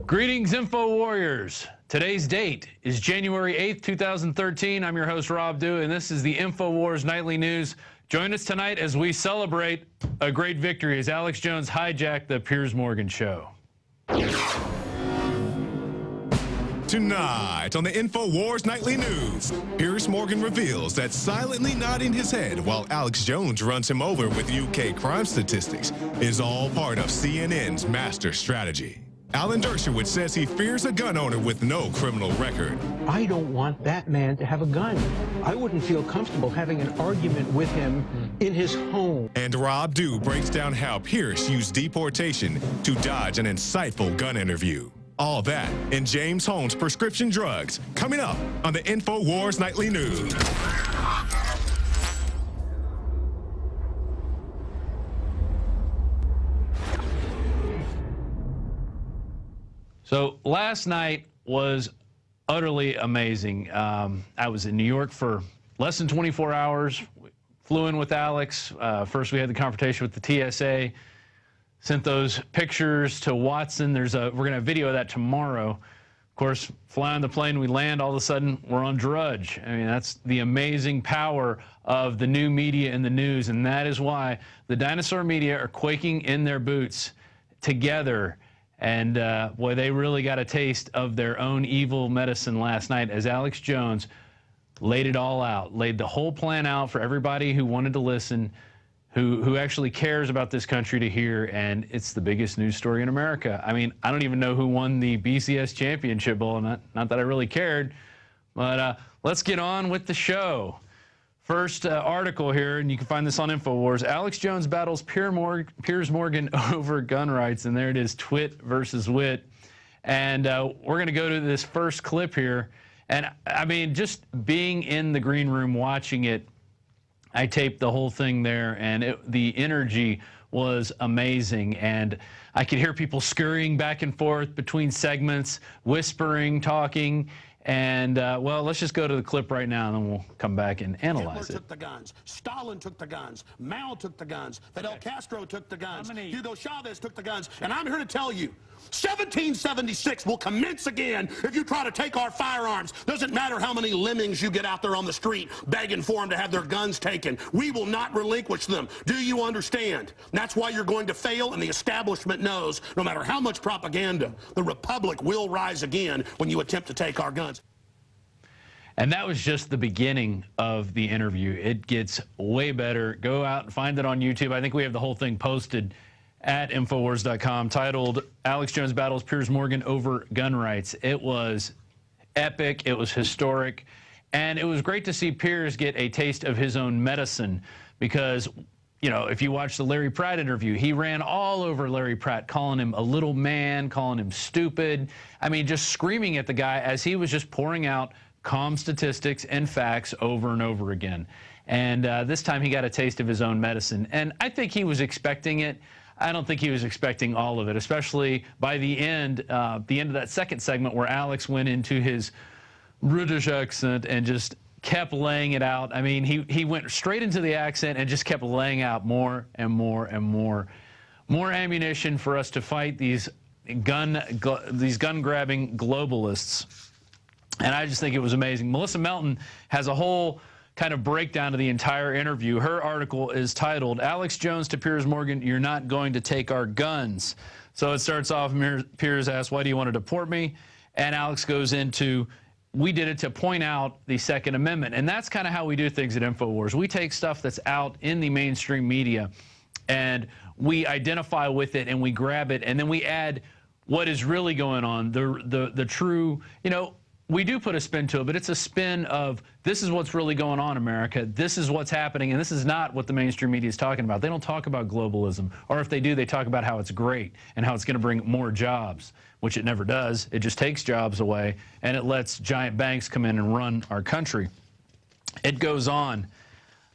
Greetings, Info Warriors. Today's date is January 8th, 2013. I'm your host, Rob Dew, and this is the Infowars Nightly News. Join us tonight as we celebrate a great victory as Alex Jones hijacked the Piers Morgan Show. Tonight on the Infowars Nightly News, Piers Morgan reveals that silently nodding his head while Alex Jones runs him over with UK crime statistics is all part of CNN's master strategy. Alan Dershowitz says he fears a gun owner with no criminal record. I don't want that man to have a gun. I wouldn't feel comfortable having an argument with him in his home. And Rob Dew breaks down how Piers used deportation to dodge an insightful gun interview. All that and James Holmes' prescription drugs coming up on the Infowars Nightly News. So last night was utterly amazing. I was in New York for less than 24 hours, flew in with Alex. First we had the confrontation with the TSA, sent those pictures to Watson. We're going to have video of that tomorrow. Of course, fly on the plane, we land, all of a sudden we're on Drudge. I mean, that's the amazing power of the new media and the news, and that is why the dinosaur media are quaking in their boots together. And boy, they really got a taste of their own evil medicine last night as Alex Jones laid it all out, laid the whole plan out for everybody who wanted to listen, who actually cares about this country to hear, and it's the biggest news story in America. I mean, I don't even know who won the BCS Championship Bowl, not that I really cared, but let's get on with the show. First article here, and you can find this on Infowars. Alex Jones battles Piers Morgan over gun rights, and there it is, twit versus wit. And we're going to go to this first clip here. And, I mean, just being in the green room watching it, I taped the whole thing there, and the energy was amazing. And I could hear people scurrying back and forth between segments, whispering, talking. And, well, let's just go to the clip right now, and then we'll come back and analyze Hitler took the guns. Stalin took the guns. Mao took the guns. Fidel Castro took the guns. Hugo Chavez took the guns. And I'm here to tell you, 1776 will commence again if you try to take our firearms. Doesn't matter how many lemmings you get out there on the street begging for them to have their guns taken. We will not relinquish them. Do you understand? That's why you're going to fail, and the establishment knows no matter how much propaganda, the Republic will rise again when you attempt to take our guns. And that was just the beginning of the interview. It gets way better. Go out and find it on YouTube. I think we have the whole thing posted at Infowars.com titled Alex Jones Battles Piers Morgan Over Gun Rights. It was epic. It was historic. And it was great to see Piers get a taste of his own medicine because, you know, if you watch the Larry Pratt interview, he ran all over Larry Pratt, calling him a little man, calling him stupid. I mean, just screaming at the guy as he was just pouring out calm statistics and facts over and over again. And this time he got a taste of his own medicine. And I think he was expecting it. I don't think he was expecting all of it, especially by the end of that second segment where Alex went into his British accent and just kept laying it out. I mean, he went straight into the accent and just kept laying out more and more and more ammunition for us to fight these gun-grabbing globalists. And I just think it was amazing. Melissa Melton has a whole kind of breakdown of the entire interview. Her article is titled, Alex Jones to Piers Morgan, You're Not Going to Take Our Guns. So it starts off, Piers asks, why do you want to deport me? And Alex goes into, we did it to point out the Second Amendment. And that's kind of how we do things at Infowars. We take stuff that's out in the mainstream media, and we identify with it, and we grab it, and then we add what is really going on, the true, you know, we do put a spin to it, but it's a spin of this is what's really going on, America. This is what's happening, and this is not what the mainstream media is talking about. They don't talk about globalism, or if they do, they talk about how it's great and how it's going to bring more jobs, which it never does. It just takes jobs away, and it lets giant banks come in and run our country. It goes on.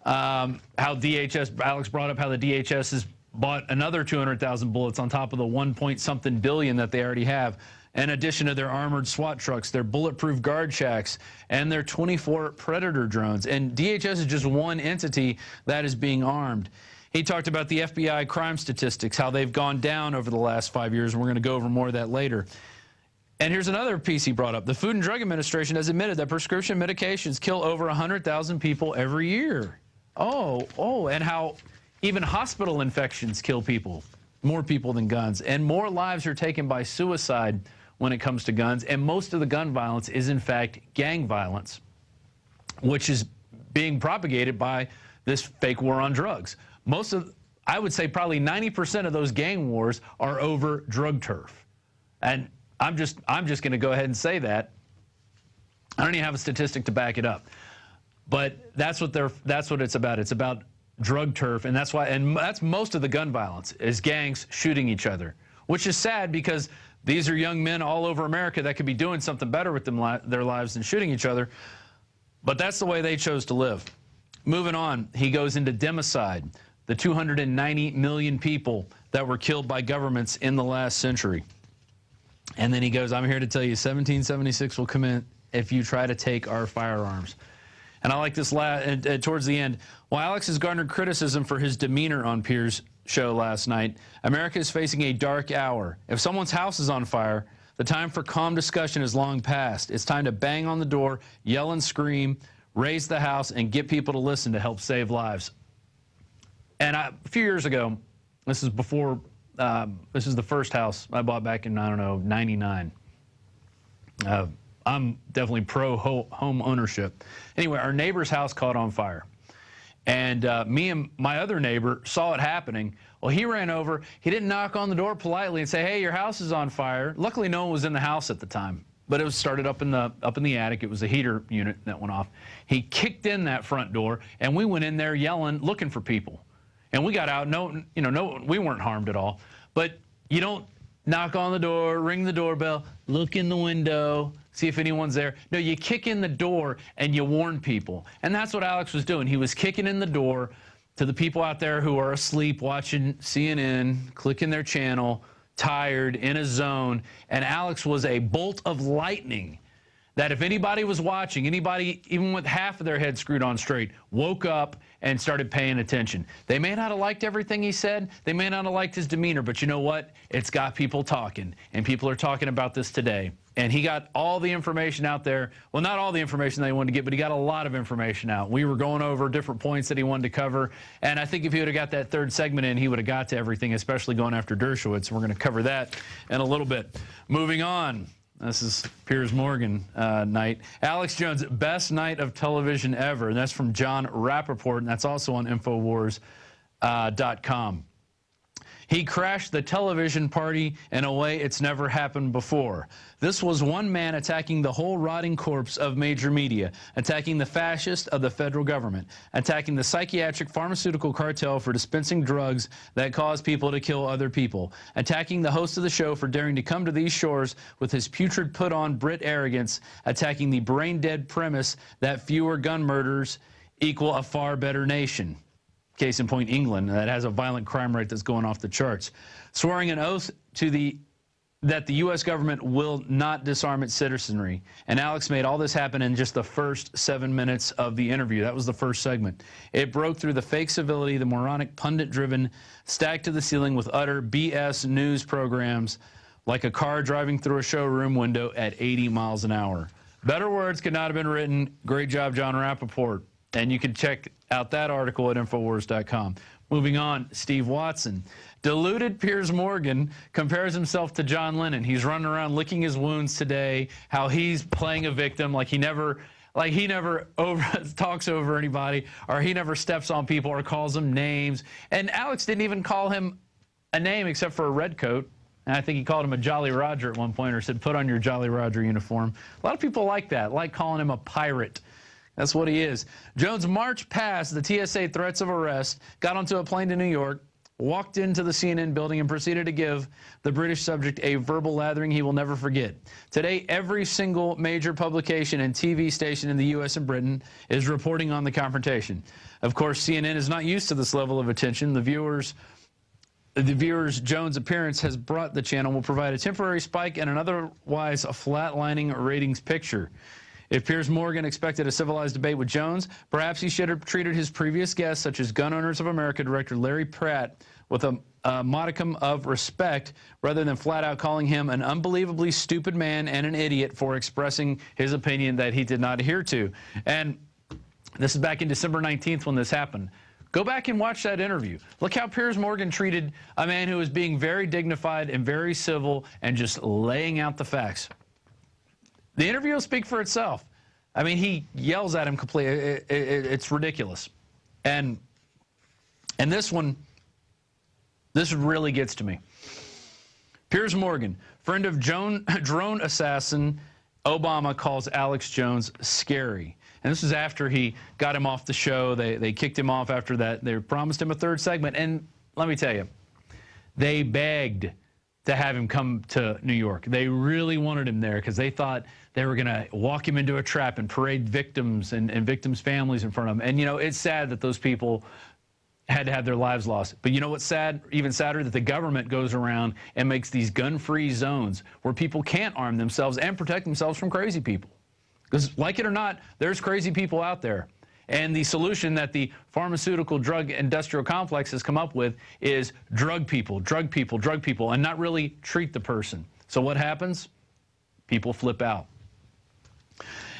How DHS, Alex brought up how the DHS has bought another 200,000 bullets on top of the 1-point-something billion that they already have, in addition to their armored SWAT trucks, their bulletproof guard shacks, and their 24 Predator drones. And DHS is just one entity that is being armed. He talked about the FBI crime statistics, how they've gone down over the last 5 years, and we're going to go over more of that later. And here's another piece he brought up. The Food and Drug Administration has admitted that prescription medications kill over 100,000 people every year. And how even hospital infections kill people, more people than guns. And more lives are taken by suicide when it comes to guns. And most of the gun violence is, in fact, gang violence, which is being propagated by this fake war on drugs. I would say probably 90% of those gang wars are over drug turf. And I'm just going to go ahead and say that. I don't even have a statistic to back it up. But that's what it's about. It's about drug turf, and that's most of the gun violence is gangs shooting each other, which is sad because these are young men all over America that could be doing something better with their lives than shooting each other. But that's the way they chose to live. Moving on, he goes into democide, the 290 million people that were killed by governments in the last century. And then he goes, I'm here to tell you 1776 will come in if you try to take our firearms. And I like this towards the end. While Alex has garnered criticism for his demeanor on Piers' show last night, America is facing a dark hour. If someone's house is on fire, the time for calm discussion is long past. It's time to bang on the door, yell and scream, raise the house, and get people to listen to help save lives. And a few years ago, this is before, this is the first house I bought back in, I don't know, 99. I'm definitely pro-home ownership. Anyway, our neighbor's house caught on fire. And me and my other neighbor saw it happening. Well, he ran over. He didn't knock on the door politely and say, hey, your house is on fire. Luckily, no one was in the house at the time. But it was started up in the attic. It was a heater unit that went off. He kicked in that front door, and we went in there yelling, looking for people. And we got out. We weren't harmed at all. But you don't knock on the door, ring the doorbell, look in the window, see if anyone's there. No, you kick in the door and you warn people. And that's what Alex was doing. He was kicking in the door to the people out there who are asleep watching CNN, clicking their channel, tired, in a zone. And Alex was a bolt of lightning that if anybody was watching, anybody even with half of their head screwed on straight, woke up and started paying attention. They may not have liked everything he said. They may not have liked his demeanor, but you know what? It's got people talking, and people are talking about this today. And he got all the information out there. Well, not all the information that he wanted to get, but he got a lot of information out. We were going over different points that he wanted to cover, and I think if he would have got that third segment in, he would have got to everything, especially going after Dershowitz. We're going to cover that in a little bit. Moving on. This is Piers Morgan night. Alex Jones' best night of television ever. And that's from John Rappaport, and that's also on Infowars.com. He crashed the television party in a way it's never happened before. This was one man attacking the whole rotting corpse of major media, attacking the fascist of the federal government, attacking the psychiatric pharmaceutical cartel for dispensing drugs that cause people to kill other people, attacking the host of the show for daring to come to these shores with his putrid put-on Brit arrogance, attacking the brain-dead premise that fewer gun murders equal a far better nation. Case in point, England, that has a violent crime rate that's going off the charts. Swearing an oath to that the U.S. government will not disarm its citizenry. And Alex made all this happen in just the first 7 minutes of the interview. That was the first segment. It broke through the fake civility, the moronic, pundit-driven, stacked to the ceiling with utter BS news programs like a car driving through a showroom window at 80 miles an hour. Better words could not have been written. Great job, John Rappaport. And you can check out that article at Infowars.com. Moving on, Steve Watson. Deluded Piers Morgan compares himself to John Lennon. He's running around licking his wounds today, how he's playing a victim, like he never talks over anybody, or he never steps on people or calls them names. And Alex didn't even call him a name except for a red coat. And I think he called him a Jolly Roger at one point, or said, put on your Jolly Roger uniform. A lot of people like that, like calling him a pirate. That's what he is. Jones marched past the TSA threats of arrest, got onto a plane to New York, walked into the CNN building, and proceeded to give the British subject a verbal lathering he will never forget. Today, every single major publication and TV station in the U.S. and Britain is reporting on the confrontation. Of course, CNN is not used to this level of attention. The viewers Jones' appearance has brought the channel will provide a temporary spike and an otherwise flatlining ratings picture. If Piers Morgan expected a civilized debate with Jones, perhaps he should have treated his previous guests, such as Gun Owners of America director Larry Pratt, with a a modicum of respect rather than flat out calling him an unbelievably stupid man and an idiot for expressing his opinion that he did not adhere to. And this is back in December 19th when this happened. Go back and watch that interview. Look how Piers Morgan treated a man who was being very dignified and very civil and just laying out the facts. The interview will speak for itself. I mean, he yells at him completely. It's ridiculous. And this one, this really gets to me. Piers Morgan, friend of drone assassin Obama, calls Alex Jones scary. And this was after he got him off the show. They kicked him off after that. They promised him a third segment. And let me tell you, they begged to have him come to New York. They really wanted him there because they thought they were going to walk him into a trap and parade victims and victims' families in front of him. And, you know, it's sad that those people had to have their lives lost. But you know what's sad? Even sadder, that the government goes around and makes these gun-free zones where people can't arm themselves and protect themselves from crazy people. Because, like it or not, there's crazy people out there. And the solution that the pharmaceutical drug industrial complex has come up with is drug people, drug people, drug people, and not really treat the person. So what happens? People flip out.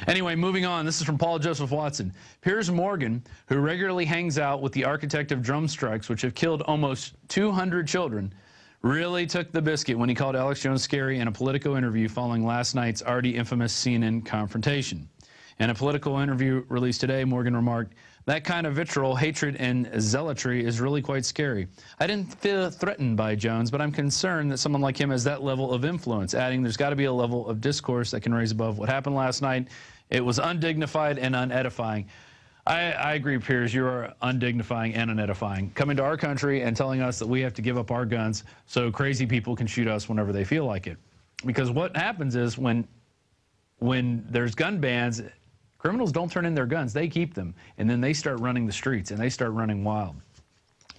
Anyway, moving on. This is from Paul Joseph Watson. Piers Morgan, who regularly hangs out with the architect of drone strikes, which have killed almost 200 children, really took the biscuit when he called Alex Jones scary in a Politico interview following last night's already infamous CNN confrontation. In a Politico interview released today, Morgan remarked, "That kind of vitriol, hatred, and zealotry is really quite scary. I didn't feel threatened by Jones, but I'm concerned that someone like him has that level of influence," adding, "There's got to be a level of discourse that can raise above what happened last night. It was undignified and unedifying." I agree, Piers. You are undignifying and unedifying. Coming to our country and telling us that we have to give up our guns so crazy people can shoot us whenever they feel like it. Because what happens is when there's gun bans, criminals don't turn in their guns. They keep them. And then they start running the streets and they start running wild.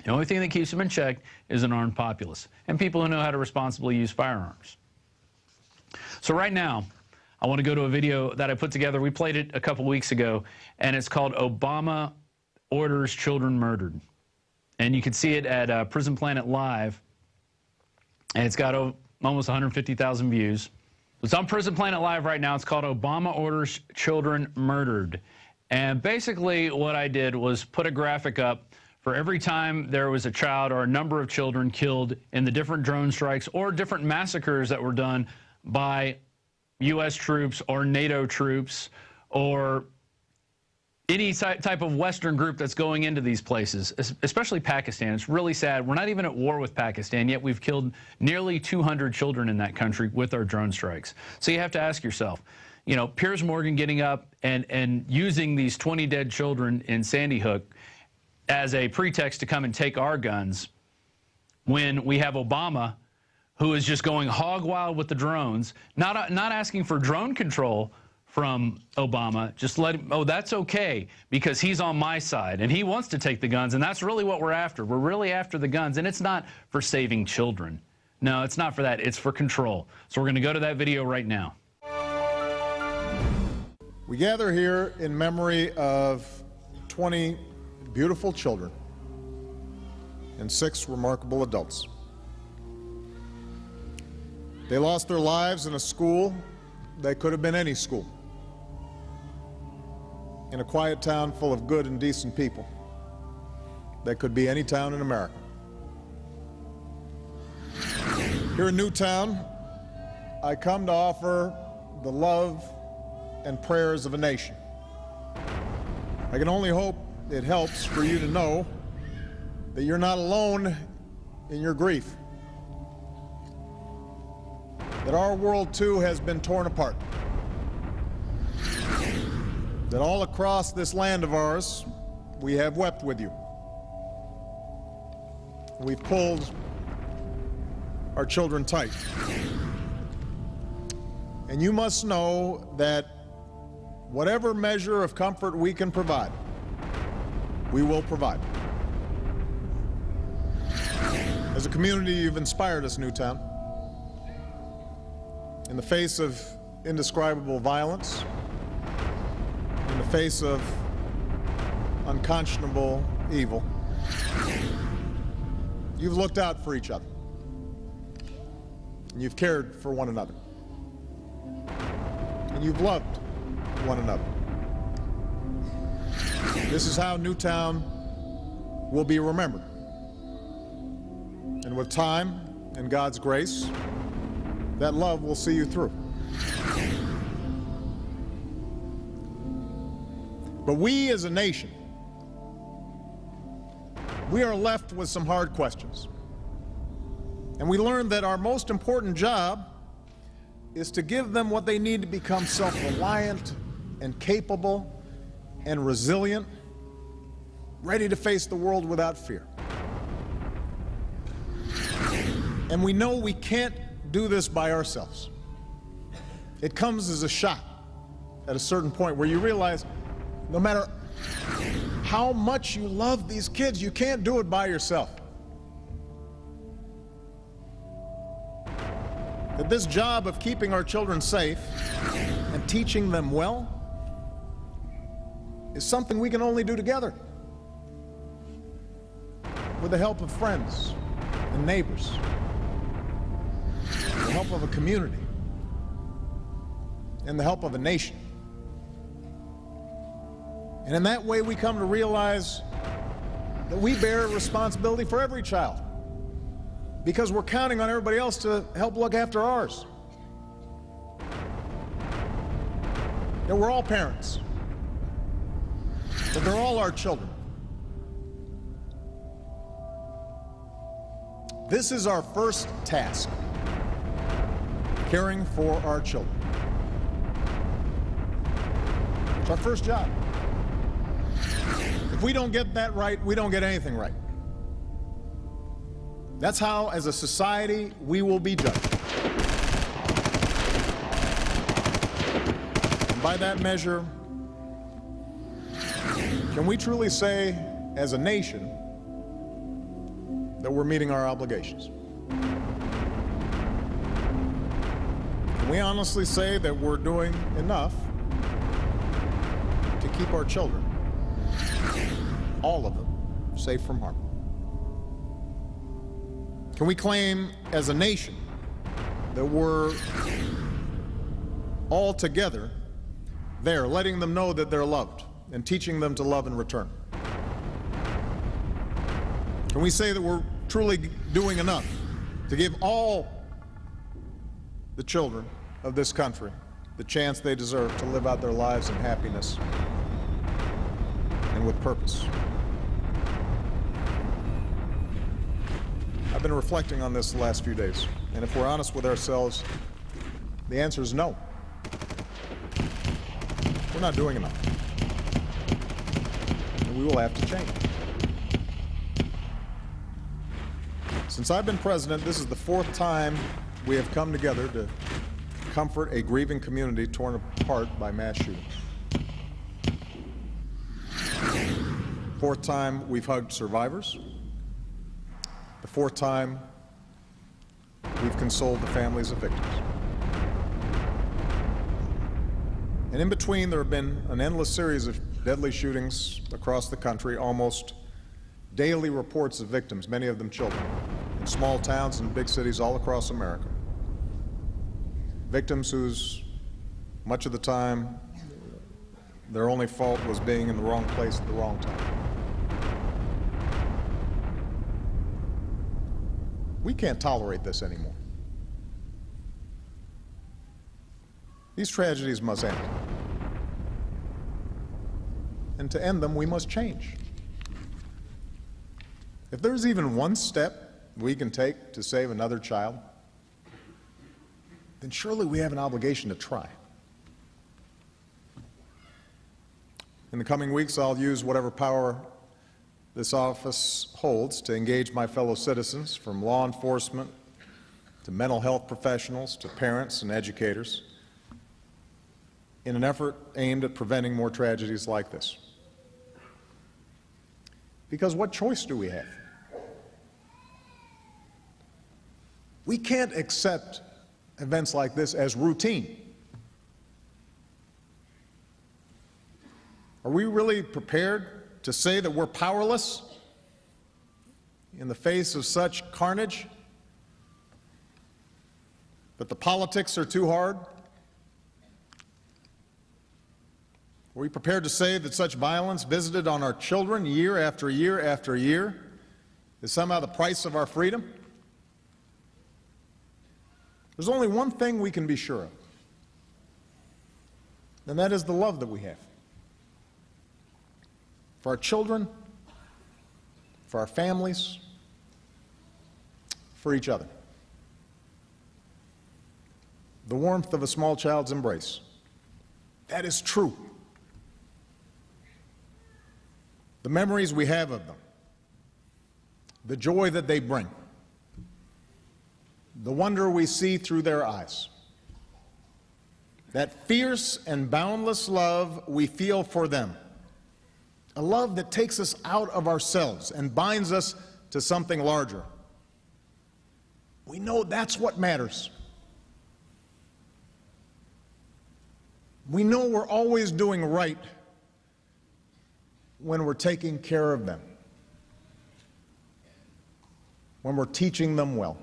The only thing that keeps them in check is an armed populace and people who know how to responsibly use firearms. So right now, I want to go to a video that I put together. We played it a couple weeks ago, and it's called "Obama Orders Children Murdered." And you can see it at Prison Planet Live, and it's got almost 150,000 views. It's on Prison Planet Live right now. It's called "Obama Orders Children Murdered." And basically what I did was put a graphic up for every time there was a child or a number of children killed in the different drone strikes or different massacres that were done by U.S. troops or NATO troops or any type of Western group that's going into these places, especially Pakistan. It's really sad. We're not even at war with Pakistan, yet we've killed nearly 200 children in that country with our drone strikes. So you have to ask yourself, you know, Piers Morgan getting up and using these 20 dead children in Sandy Hook as a pretext to come and take our guns when we have Obama, who is just going hog wild with the drones, not asking for drone control from Obama, just let him, oh, that's okay, because he's on my side, and he wants to take the guns, and that's really what we're after. We're really after the guns, and it's not for saving children. No, it's not for that. It's for control. So we're going to go to that video right now. We gather here in memory of 20 beautiful children and 6 remarkable adults. They lost their lives in a school that could have been any school, in a quiet town full of good and decent people that could be any town in America. Here in Newtown, I come to offer the love and prayers of a nation. I can only hope it helps for you to know that you're not alone in your grief. That our world too has been torn apart. That all across this land of ours, we have wept with you. We've pulled our children tight. And you must know that whatever measure of comfort we can provide, we will provide. As a community, you've inspired us, Newtown. In the face of indescribable violence, in the face of unconscionable evil, You've looked out for each other. And you've cared for one another. And you've loved one another. This is how Newtown will be remembered. And with time and God's grace, that love will see you through. But we as a nation, we are left with some hard questions. And we learned that our most important job is to give them what they need to become self-reliant and capable and resilient, ready to face the world without fear. And we know we can't do this by ourselves. It comes as a shock at a certain point where you realize no matter how much you love these kids, you can't do it by yourself. That this job of keeping our children safe and teaching them well is something we can only do together, with the help of friends and neighbors, the help of a community, and the help of a nation. And in that way, we come to realize that we bear responsibility for every child, because we're counting on everybody else to help look after ours. That we're all parents, that they're all our children. This is our first task, caring for our children. It's our first job. If we don't get that right, we don't get anything right. That's how, as a society, we will be judged. And by that measure, can we truly say, as a nation, that we're meeting our obligations? Can we honestly say that we're doing enough to keep our children, all of them, safe from harm? Can we claim as a nation that we're all together there, letting them know that they're loved and teaching them to love in return? Can we say that we're truly doing enough to give all the children of this country the chance they deserve to live out their lives in happiness and with purpose? I've been reflecting on this the last few days, and if we're honest with ourselves, the answer is no. We're not doing enough, and we will have to change. Since I've been president, this is the fourth time we have come together to comfort a grieving community torn apart by mass shootings. Fourth time we've hugged survivors. The fourth time we've consoled the families of victims. And in between, there have been an endless series of deadly shootings across the country, almost daily reports of victims, many of them children, in small towns and big cities all across America. Victims whose, much of the time, their only fault was being in the wrong place at the wrong time. We can't tolerate this anymore. These tragedies must end. And to end them, we must change. If there's even one step we can take to save another child, then surely we have an obligation to try. In the coming weeks, I'll use whatever power this office holds to engage my fellow citizens, from law enforcement to mental health professionals to parents and educators, in an effort aimed at preventing more tragedies like this. Because what choice do we have? We can't accept events like this as routine. Are we really prepared to say that we're powerless in the face of such carnage, that the politics are too hard? Are we prepared to say that such violence visited on our children year after year after year is somehow the price of our freedom? There's only one thing we can be sure of, and that is the love that we have for our children, for our families, for each other. The warmth of a small child's embrace. That is true. The memories we have of them, the joy that they bring, the wonder we see through their eyes, that fierce and boundless love we feel for them, a love that takes us out of ourselves and binds us to something larger. We know that's what matters. We know we're always doing right when we're taking care of them, when we're teaching them well,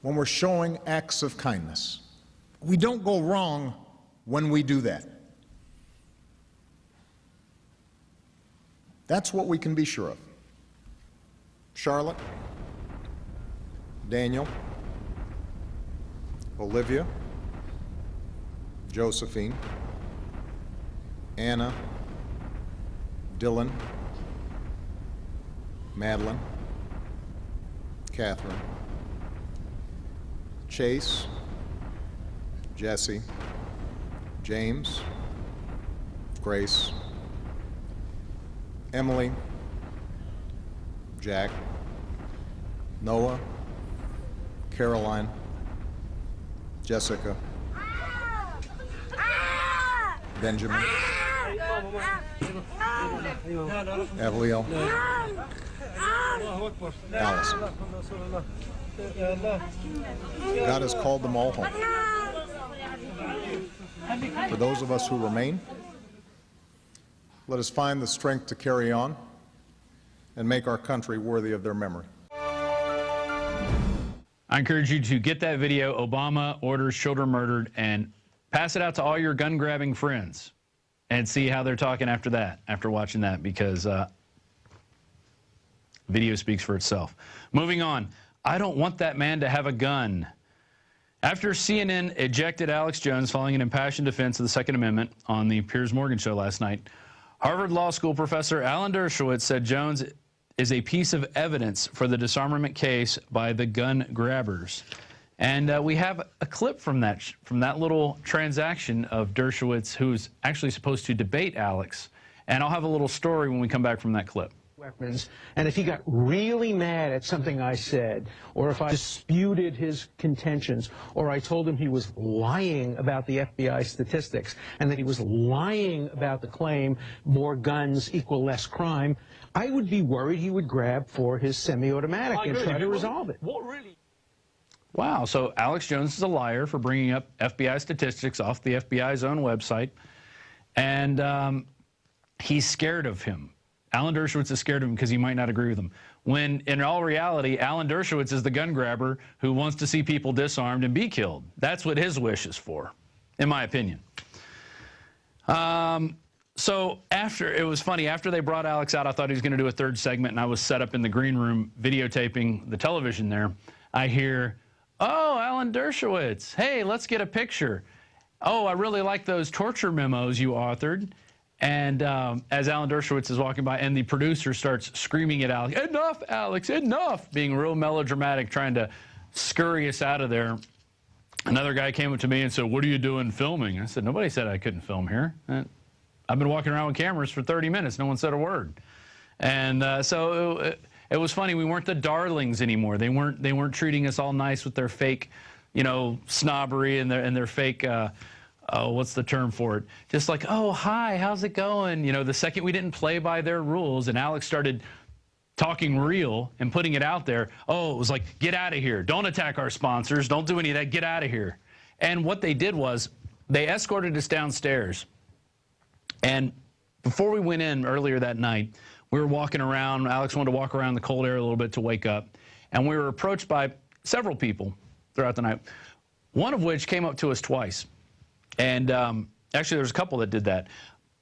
when we're showing acts of kindness. We don't go wrong when we do that. That's what we can be sure of. Charlotte, Daniel, Olivia, Josephine, Anna, Dylan, Madeline, Catherine, Chase, Jesse, James, Grace, Emily, Jack, Noah, Caroline, Jessica, Benjamin, Avalio, Allison. God has called them all home. For those of us who remain, let us find the strength to carry on and make our country worthy of their memory. I encourage you to get that video, Obama orders children murdered, and pass it out to all your gun-grabbing friends and see how they're talking after that, after watching that, because video speaks for itself. Moving on. I don't want that man to have a gun. After CNN ejected Alex Jones following an impassioned defense of the Second Amendment on the Piers Morgan Show last night, Harvard Law School professor Alan Dershowitz said Jones is a piece of evidence for the disarmament case by the gun grabbers. And we have a clip from that little transaction of Dershowitz, who's actually supposed to debate Alex. And I'll have a little story when we come back from that clip. Weapons, and if he got really mad at something I said, or if I disputed his contentions, or I told him he was lying about the FBI statistics, and that he was lying about the claim more guns equal less crime, I would be worried he would grab for his semi-automatic and try to resolve it. What really? Wow, so Alex Jones is a liar for bringing up FBI statistics off the FBI's own website, and he's scared of him. Alan Dershowitz is scared of him because he might not agree with him. When, in all reality, Alan Dershowitz is the gun grabber who wants to see people disarmed and be killed. That's what his wish is for, in my opinion. So it was funny, after they brought Alex out, I thought he was going to do a third segment, and I was set up in the green room videotaping the television there. I hear, oh, Alan Dershowitz, hey, let's get a picture. Oh, I really like those torture memos you authored. And as Alan Dershowitz is walking by, and the producer starts screaming at Alex, enough, Alex, enough, being real melodramatic, trying to scurry us out of there. Another guy came up to me and said, what are you doing filming? I said, nobody said I couldn't film here. I've been walking around with cameras for 30 minutes. No one said a word. And so it was funny. We weren't the darlings anymore. They weren't treating us all nice with their fake, snobbery and their fake, what's the term for it? Just like, oh, hi, how's it going? The second we didn't play by their rules and Alex started talking real and putting it out there, oh, it was like, get out of here. Don't attack our sponsors. Don't do any of that. Get out of here. And what they did was they escorted us downstairs. And before we went in earlier that night, We were walking around. Alex wanted to walk around the cold air a little bit to wake up. And we were approached by several people throughout the night, one of which came up to us twice. And actually, there's a couple that did that.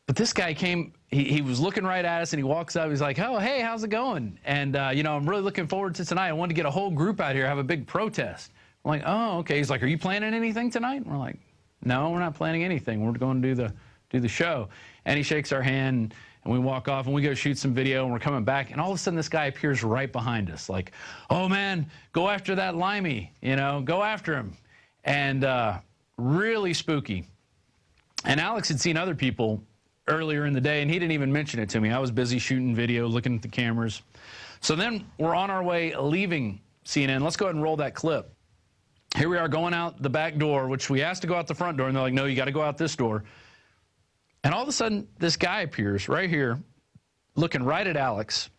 But this guy came, he was looking right at us, and he walks up. He's like, oh, hey, how's it going? And, you know, I'm really looking forward to tonight. I wanted to get a whole group out here, have a big protest. I'm like, oh, okay. He's like, are you planning anything tonight? And we're like, no, we're not planning anything. We're going to do the show. And he shakes our hand, and we walk off, and we go shoot some video, and we're coming back. And all of a sudden, this guy appears right behind us, like, oh, man, go after that limey, you know, go after him. And really spooky. And Alex had seen other people earlier in the day, and he didn't even mention it to me. I was busy shooting video, looking at the cameras. So then we're on our way leaving CNN. Let's go ahead and roll that clip. Here we are going out the back door, which we asked to go out the front door, and they're like, no, you got to go out this door. And all of a sudden, this guy appears right here, looking right at Alex,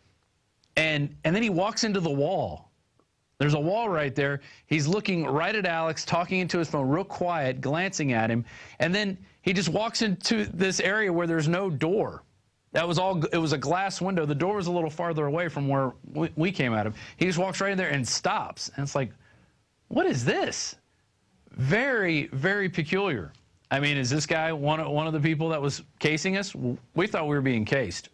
and then he walks into the wall. There's a wall right there. He's looking right at Alex, talking into his phone, real quiet, glancing at him, and then he just walks into this area where there's no door. That was all. It was a glass window. The door was a little farther away from where we came at him. He just walks right in there and stops. And it's like, what is this? Very, very peculiar. I mean, is this guy one of the people that was casing us? We thought we were being cased.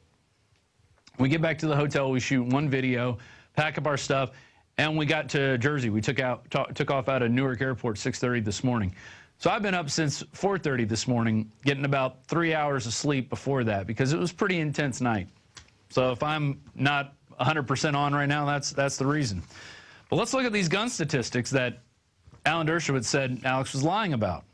We get back to the hotel. We shoot one video, pack up our stuff, and we got to Jersey. We took off out of Newark Airport 6:30 this morning. So I've been up since 4:30 this morning, getting about 3 hours of sleep before that because it was a pretty intense night. So if I'm not 100% on right now, that's the reason. But let's look at these gun statistics that Alan Dershowitz said Alex was lying about.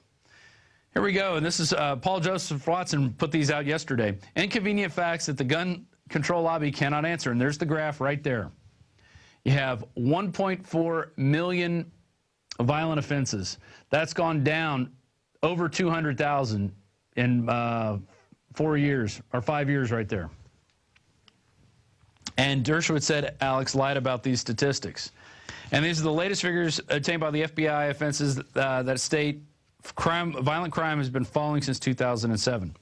Here we go, and this is Paul Joseph Watson put these out yesterday. Inconvenient facts that the gun control lobby cannot answer, and there's the graph right there. You have 1.4 million violent offenses. That's gone down over 200,000 in 4 years, or 5 years right there. And Dershowitz said Alex lied about these statistics. And these are the latest figures obtained by the FBI offenses that state violent crime has been falling since 2007.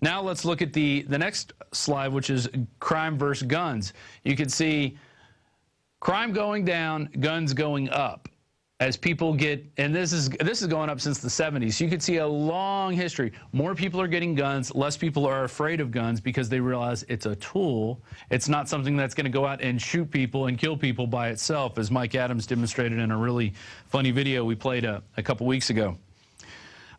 Now let's look at the next slide, which is crime versus guns. You can see crime going down, guns going up. As people get, and this is going up since the 70s. So you can see a long history. More people are getting guns. Less people are afraid of guns because they realize it's a tool. It's not something that's going to go out and shoot people and kill people by itself, as Mike Adams demonstrated in a really funny video we played a couple weeks ago.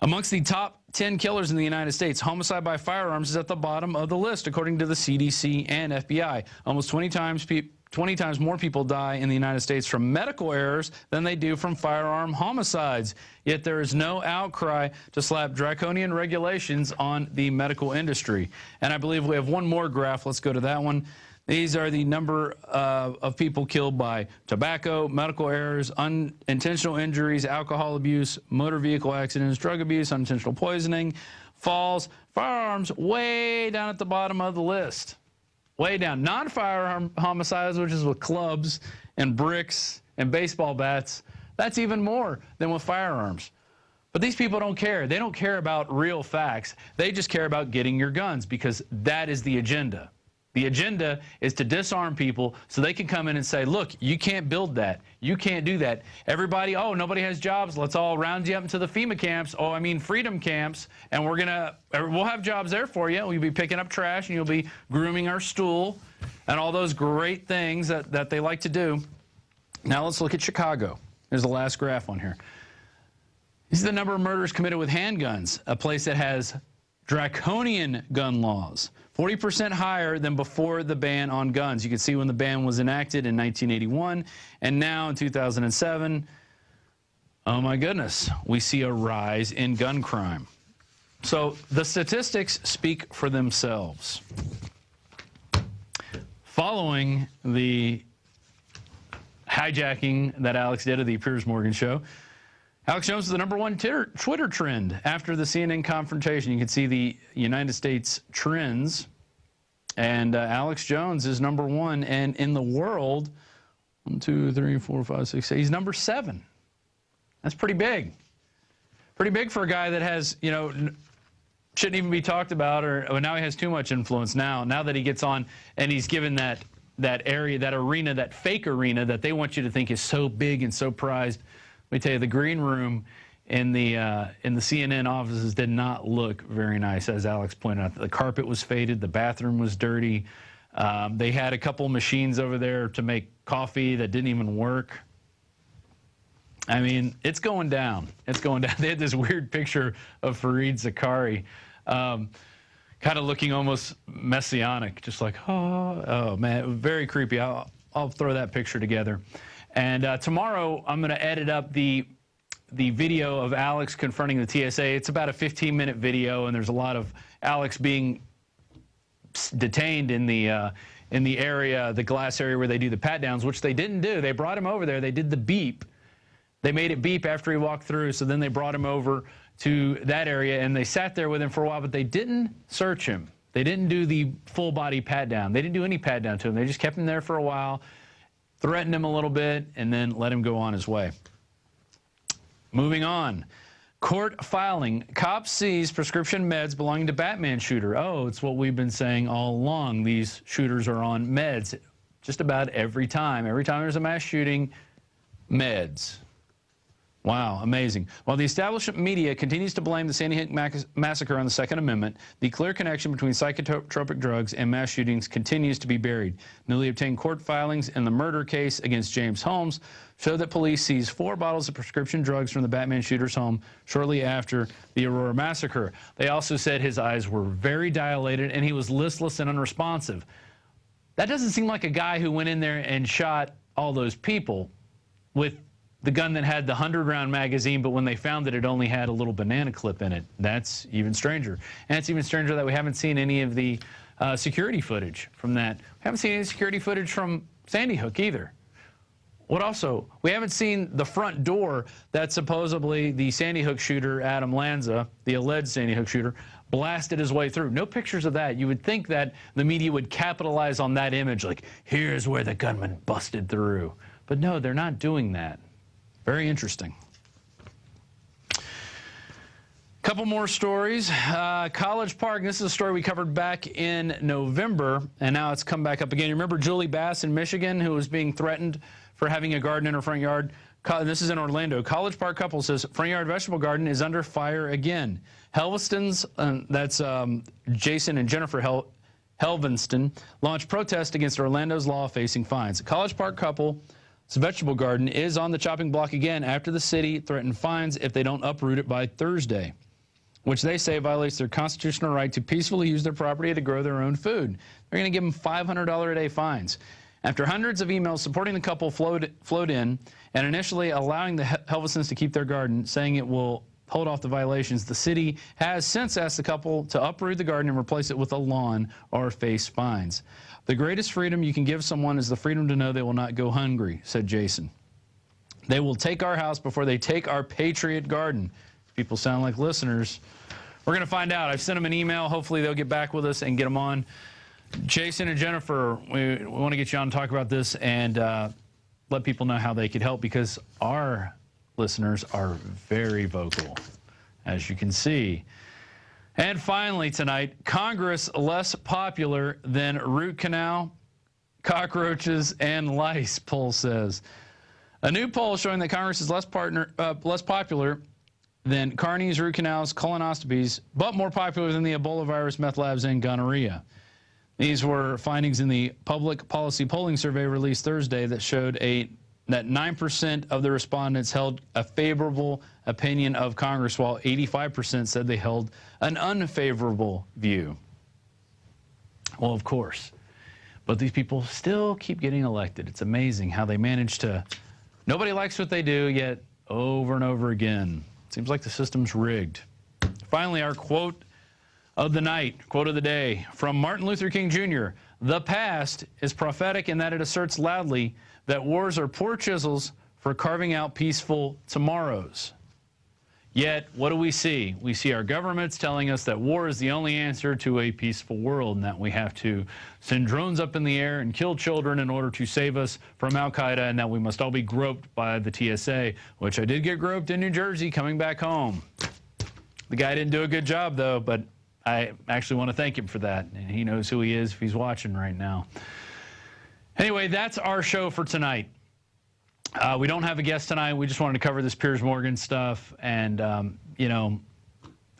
Amongst the top 10 killers in the United States, homicide by firearms is at the bottom of the list, according to the CDC and FBI. Almost 20 times more people die in the United States from medical errors than they do from firearm homicides. Yet there is no outcry to slap draconian regulations on the medical industry. And I believe we have one more graph. Let's go to that one. These are the number of people killed by tobacco, medical errors, unintentional injuries, alcohol abuse, motor vehicle accidents, drug abuse, unintentional poisoning, falls, firearms, way down at the bottom of the list. Way down. Non-firearm homicides, which is with clubs and bricks and baseball bats, that's even more than with firearms. But these people don't care. They don't care about real facts. They just care about getting your guns because that is the agenda. The agenda is to disarm people so they can come in and say, look, you can't build that. You can't do that. Everybody, oh, nobody has jobs. Let's all round you up into the FEMA camps. Oh, I mean freedom camps. And we'll have jobs there for you. We'll be picking up trash and you'll be grooming our stool and all those great things that they like to do. Now let's look at Chicago. Here's the last graph on here. This is the number of murders committed with handguns, a place that has draconian gun laws. 40% higher than before the ban on guns. You can see when the ban was enacted in 1981, and now in 2007, oh my goodness, we see a rise in gun crime. So the statistics speak for themselves. Following the hijacking that Alex did of the Piers Morgan Show, Alex Jones is the #1 Twitter trend after the CNN confrontation. You can see the United States trends, and Alex Jones is #1, and in the world, 1, 2, 3, 4, 5, 6, 8, he's #7. That's pretty big. Pretty big for a guy that has, shouldn't even be talked about, or now he has too much influence now that he gets on and he's given that area, that arena, that fake arena that they want you to think is so big and so prized. Let me tell you, the green room in the CNN offices did not look very nice, as Alex pointed out. The carpet was faded, the bathroom was dirty. They had a couple machines over there to make coffee that didn't even work. I mean, it's going down. It's going down. They had this weird picture of Fareed Zakaria, kind of looking almost messianic, just like, oh man, very creepy. I'll throw that picture together. And tomorrow, I'm going to edit up the video of Alex confronting the TSA. It's about a 15-minute video, and there's a lot of Alex being detained in the area, the glass area where they do the pat-downs, which they didn't do. They brought him over there. They did the beep. They made it beep after he walked through, so then they brought him over to that area, and they sat there with him for a while, but they didn't search him. They didn't do the full-body pat-down. They didn't do any pat-down to him. They just kept him there for a while, threatened him a little bit, and then let him go on his way. Moving on. Court filing. Cops seize prescription meds belonging to Batman shooter. Oh, it's what we've been saying all along. These shooters are on meds just about every time. Every time there's a mass shooting, meds. Wow, amazing. While the establishment media continues to blame the Sandy Hook massacre on the Second Amendment, the clear connection between psychotropic drugs and mass shootings continues to be buried. Newly obtained court filings in the murder case against James Holmes show that police seized 4 bottles of prescription drugs from the Batman shooter's home shortly after the Aurora massacre. They also said his eyes were very dilated and he was listless and unresponsive. That doesn't seem like a guy who went in there and shot all those people with the gun that had the 100-round magazine, but when they found it only had a little banana clip in it. That's even stranger. And it's even stranger that we haven't seen any of the security footage from that. We haven't seen any security footage from Sandy Hook either. What also? We haven't seen the front door that supposedly the Sandy Hook shooter, Adam Lanza, the alleged Sandy Hook shooter, blasted his way through. No pictures of that. You would think that the media would capitalize on that image, like, here's where the gunman busted through. But no, they're not doing that. Very interesting. Couple more stories. College Park, this is a story we covered back in November, and now it's come back up again. You remember Julie Bass in Michigan, who was being threatened for having a garden in her front yard? This is in Orlando. College Park couple says front yard vegetable garden is under fire again. Helveston's, that's Jason and Jennifer Helvenston, launched protest against Orlando's law facing fines. A College Park couple vegetable garden is on the chopping block again after the city threatened fines if they don't uproot it by Thursday, which they say violates their constitutional right to peacefully use their property to grow their own food. They're going to give them $500 a day fines. After hundreds of emails supporting the couple flowed in and initially allowing the Helvesons to keep their garden, saying it will hold off the violations, the city has since asked the couple to uproot the garden and replace it with a lawn or face fines. The greatest freedom you can give someone is the freedom to know they will not go hungry, said Jason. They will take our house before they take our patriot garden. People sound like listeners. We're going to find out. I've sent them an email. Hopefully they'll get back with us and get them on. Jason and Jennifer, we want to get you on to talk about this and let people know how they could help, because our listeners are very vocal, as you can see. And finally tonight, Congress less popular than root canal, cockroaches, and lice, poll says. A new poll showing that Congress is less popular than carnies, root canals, colonoscopies, but more popular than the Ebola virus, meth labs, and gonorrhea. These were findings in the public policy polling survey released Thursday that showed that 9% of the respondents held a favorable opinion of Congress, while 85% said they held an unfavorable view. Well, of course. But these people still keep getting elected. It's amazing how they manage to... Nobody likes what they do, yet over and over again. It seems like the system's rigged. Finally, our quote of the night, quote of the day, from Martin Luther King Jr. The past is prophetic in that it asserts loudly that wars are poor chisels for carving out peaceful tomorrows. Yet, what do we see? We see our governments telling us that war is the only answer to a peaceful world, and that we have to send drones up in the air and kill children in order to save us from Al-Qaeda, and that we must all be groped by the TSA, which I did get groped in New Jersey coming back home. The guy didn't do a good job, though, but I actually want to thank him for that. And he knows who he is if he's watching right now. Anyway, that's our show for tonight. We don't have a guest tonight. We just wanted to cover this Piers Morgan stuff. And, you know,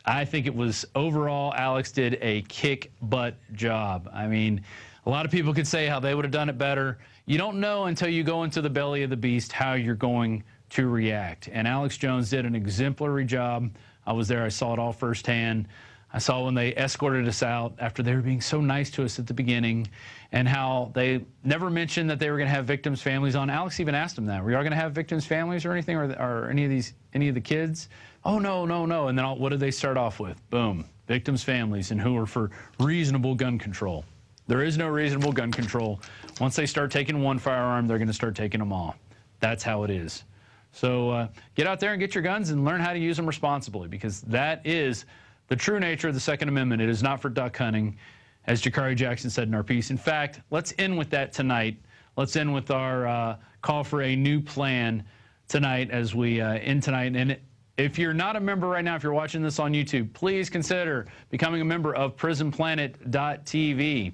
I think it was overall, Alex did a kick-butt job. I mean, a lot of people could say how they would have done it better. You don't know until you go into the belly of the beast how you're going to react. And Alex Jones did an exemplary job. I was there. I saw it all firsthand. I saw when they escorted us out after they were being so nice to us at the beginning, and how they never mentioned that they were going to have victims' families on. Alex even asked them that. Were y'all going to have victims' families or anything, or any of the kids? Oh, no, no, no. And then what did they start off with? Boom, victims' families, and who are for reasonable gun control. There is no reasonable gun control. Once they start taking one firearm, they're going to start taking them all. That's how it is. So get out there and get your guns and learn how to use them responsibly, because that is the true nature of the Second Amendment. It is not for duck hunting, as Jakari Jackson said in our piece. In fact, let's end with that tonight. Let's end with our call for a new plan tonight as we end tonight. And if you're not a member right now, if you're watching this on YouTube, please consider becoming a member of PrisonPlanet.tv.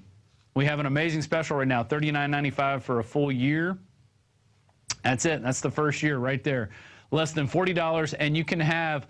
We have an amazing special right now, $39.95 for a full year. That's it. That's the first year right there. Less than $40, and you can have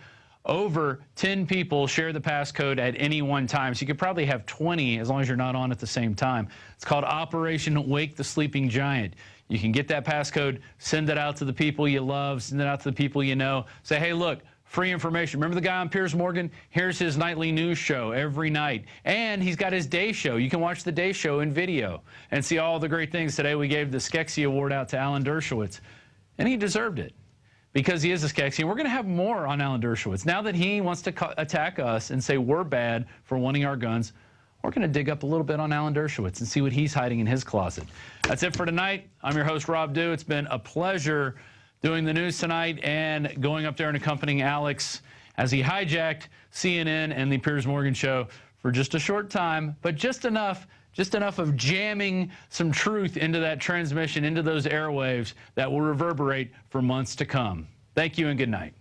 over 10 people share the passcode at any one time. So you could probably have 20 as long as you're not on at the same time. It's called Operation Wake the Sleeping Giant. You can get that passcode, send it out to the people you love, send it out to the people you know. Say, hey, look, free information. Remember the guy on Piers Morgan? Here's his nightly news show every night. And he's got his day show. You can watch the day show in video and see all the great things. Today we gave the Skeksis Award out to Alan Dershowitz, and he deserved it, because he is a Skeksis. And we're going to have more on Alan Dershowitz. Now that he wants to attack us and say we're bad for wanting our guns, we're going to dig up a little bit on Alan Dershowitz and see what he's hiding in his closet. That's it for tonight. I'm your host, Rob Dew. It's been a pleasure doing the news tonight and going up there and accompanying Alex as he hijacked CNN and the Piers Morgan Show for just a short time, but just enough of jamming some truth into that transmission, into those airwaves that will reverberate for months to come. Thank you and good night.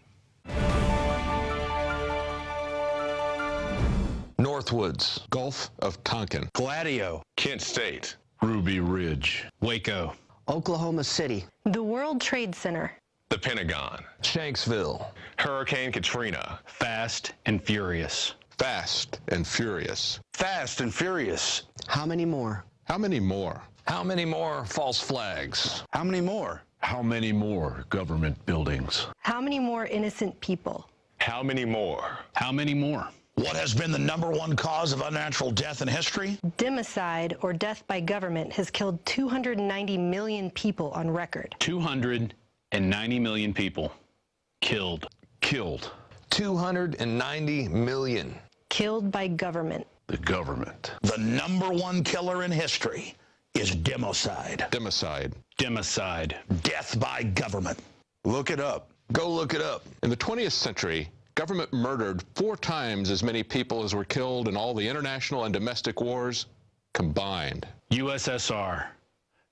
Northwoods, Gulf of Tonkin, Gladio, Kent State, Ruby Ridge, Waco, Oklahoma City, the World Trade Center, the Pentagon, Shanksville, Hurricane Katrina, Fast and Furious. Fast and Furious. Fast and Furious. How many more? How many more? How many more false flags? How many more? How many more government buildings? how many more innocent people? How many more? How many more? What has been the #1 cause of unnatural death in history? Democide, or death by government, has killed 290 million people on record. 290 million people killed. Killed. 290 million. Killed by government. The government. The #1 killer in history is democide. Democide. Democide. Death by government. Look it up. Go look it up. In the 20th century, government murdered 4 times as many people as were killed in all the international and domestic wars combined. USSR,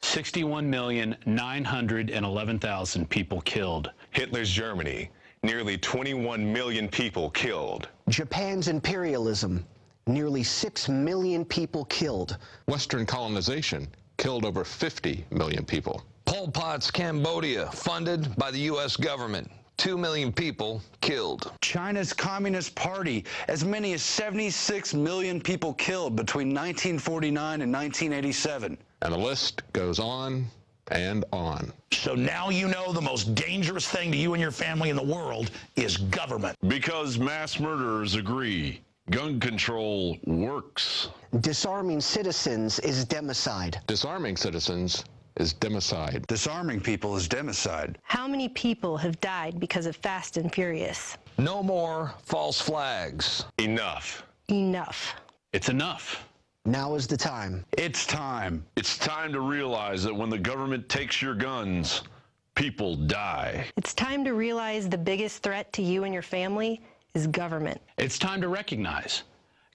61,911,000 people killed. Hitler's Germany, nearly 21 million people killed. Japan's imperialism, nearly 6 million people killed. Western colonization killed over 50 million people. Pol Pot's Cambodia, funded by the U.S. government. 2 million people killed. China's Communist Party, as many as 76 million people killed between 1949 and 1987. And the list goes on and on. So now you know the most dangerous thing to you and your family in the world is government. Because mass murderers agree. Gun control works. Disarming citizens is democide. Disarming citizens is democide. Disarming people is democide. How many people have died because of Fast and Furious? No more false flags. Enough. Enough. It's enough. Now is the time. It's time. It's time to realize that when the government takes your guns, people die. It's time to realize the biggest threat to you and your family is government. It's time to recognize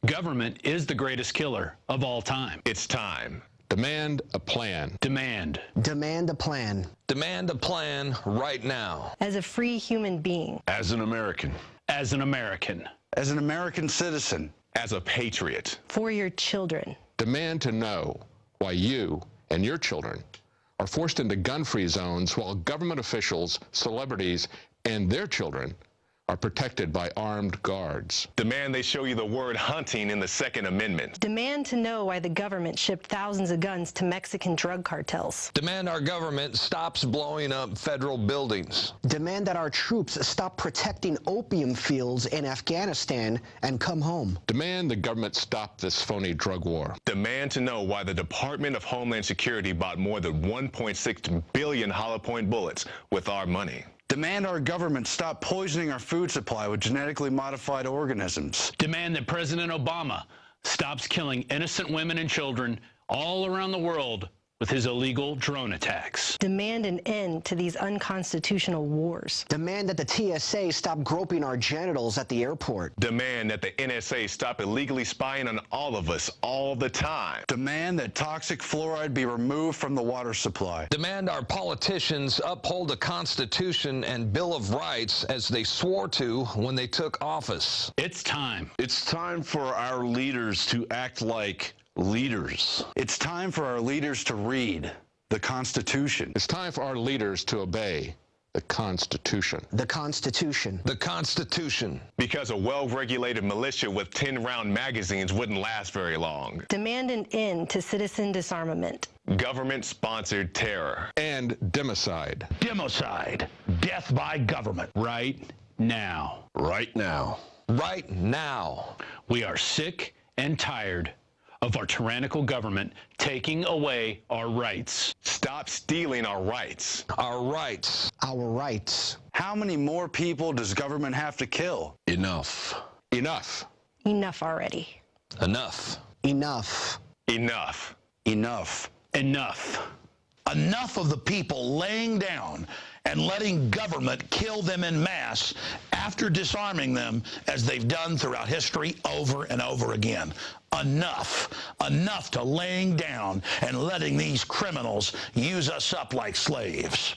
government is the greatest killer of all time. It's time. Demand a plan. Demand. Demand a plan. Demand a plan right now. As a free human being. As an American. As an American. As an American citizen. as a patriot. For your children. Demand to know why you and your children are forced into gun-free zones while government officials, celebrities, and their children are protected by armed guards. Demand they show you the word hunting in the Second Amendment. Demand to know why the government shipped thousands of guns to Mexican drug cartels. Demand our government stops blowing up federal buildings. Demand that our troops stop protecting opium fields in Afghanistan and come home. Demand the government stop this phony drug war. Demand to know why the Department of Homeland Security bought more than 1.6 billion hollow point bullets with our money. Demand our government stop poisoning our food supply with genetically modified organisms. Demand that President Obama stops killing innocent women and children all around the world with his illegal drone attacks. Demand an end to these unconstitutional wars. Demand that the TSA stop groping our genitals at the airport. Demand that the NSA stop illegally spying on all of us all the time. Demand that toxic fluoride be removed from the water supply. Demand our politicians uphold the Constitution and Bill of Rights as they swore to when they took office. It's time. It's time for our leaders to act like leaders. It's time for our leaders to read the Constitution. It's time for our leaders to obey the Constitution. The Constitution. The Constitution. Because a well-regulated militia with 10-round magazines wouldn't last very long. Demand an end to citizen disarmament. Government-sponsored terror. And democide. Democide. Death by government. Right now. Right now. Right now. We are sick and tired of our tyrannical government taking away our rights. Stop stealing our rights. Our rights. Our rights. How many more people does government have to kill? Enough. Enough. Enough already. Enough. Enough. Enough. Enough. Enough. Enough of the people laying down and letting government kill them en masse after disarming them as they've done throughout history over and over again. Enough. Enough to laying down and letting these criminals use us up like slaves.